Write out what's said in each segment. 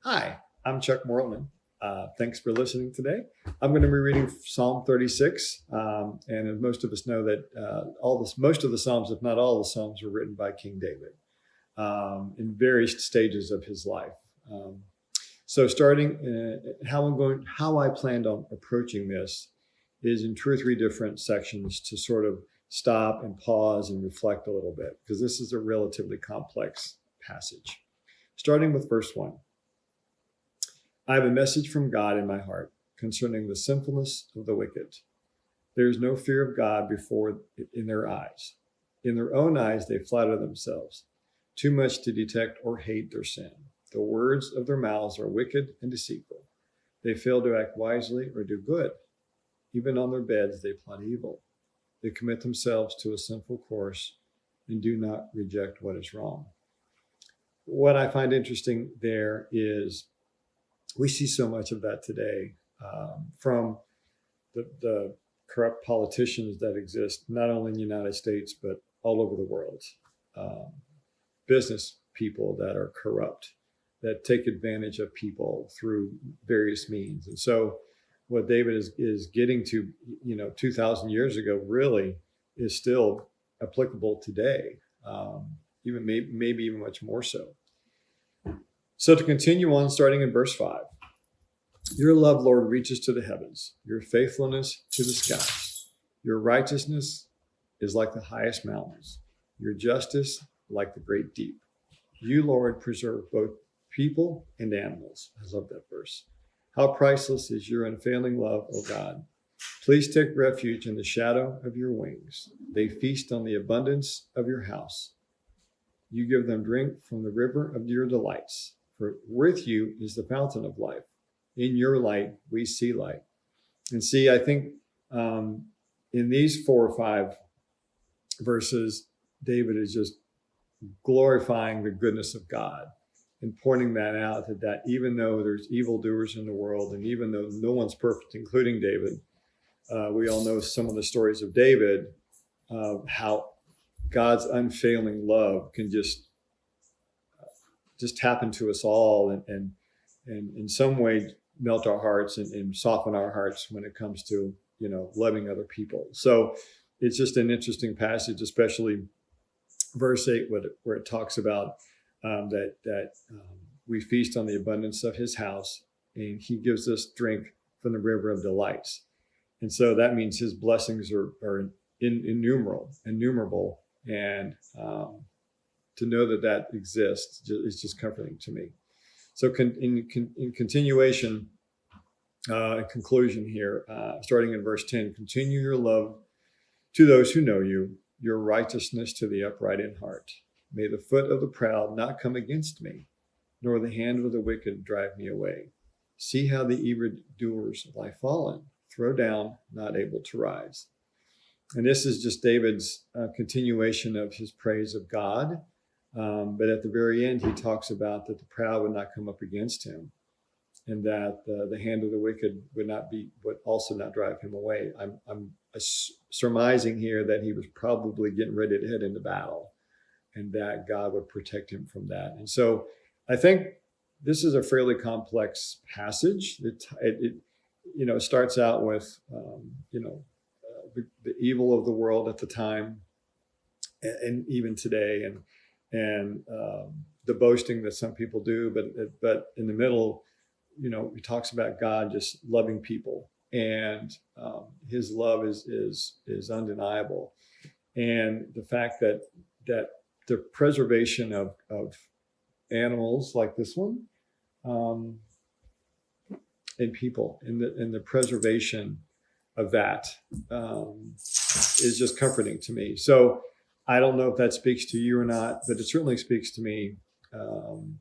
Hi, I'm Chuck Mortland. Thanks for listening today. I'm going to be reading Psalm 36, and as most of us know that most of the Psalms, if not all the Psalms, were written by King David in various stages of his life. So, starting how I planned on approaching this is in two or three different sections to sort of stop and pause and reflect a little bit because this is a relatively complex passage. Starting with verse 1. I have a message from God in my heart concerning the sinfulness of the wicked. There is no fear of God in their eyes. In their own eyes, they flatter themselves, too much to detect or hate their sin. The words of their mouths are wicked and deceitful. They fail to act wisely or do good. Even on their beds, they plot evil. They commit themselves to a sinful course and do not reject what is wrong. What I find interesting there is we see so much of that today from the corrupt politicians that exist, not only in the United States, but all over the world. Business people that are corrupt, that take advantage of people through various means. And so what David is getting to, 2,000 years ago, really is still applicable today, even maybe even much more so. So to continue on, starting in verse 5, your love, Lord, reaches to the heavens, your faithfulness to the skies. Your righteousness is like the highest mountains, your justice like the great deep. You, Lord, preserve both people and animals. I love that verse. How priceless is your unfailing love, O God. Please take refuge in the shadow of your wings. They feast on the abundance of your house. You give them drink from the river of your delights. For with you is the fountain of life. In your light, we see light. And see, I think in these 4 or 5 verses, David is just glorifying the goodness of God and pointing that out that even though there's evildoers in the world, and even though no one's perfect, including David, we all know some of the stories of David, how God's unfailing love can just tap into us all and in some way melt our hearts and soften our hearts when it comes to loving other people. So it's just an interesting passage, especially verse 8, where it talks about that we feast on the abundance of his house, and he gives us drink from the river of delights. And so that means his blessings are innumerable, and to know that exists is just comforting to me. So in continuation, conclusion here, starting in verse 10, continue your love to those who know you, your righteousness to the upright in heart. May the foot of the proud not come against me, nor the hand of the wicked drive me away. See how the evildoers lie fallen, throw down, not able to rise. And this is just David's continuation of his praise of God. But at the very end, he talks about that the proud would not come up against him, and that the hand of the wicked would also not drive him away. I'm surmising here that he was probably getting ready to head into battle, and that God would protect him from that. And so I think this is a fairly complex passage. It starts out with the evil of the world at the time, and even today, and the boasting that some people do, but in the middle, he talks about God just loving people, and his love is undeniable, and the fact that the preservation of animals like this one, and people, and the preservation of that is just comforting to me. So I don't know if that speaks to you or not, but it certainly speaks to me. And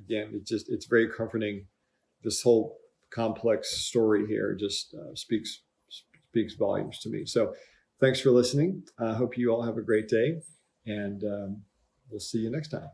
it's very comforting. This whole complex story here just speaks volumes to me. So thanks for listening. I hope you all have a great day, and we'll see you next time.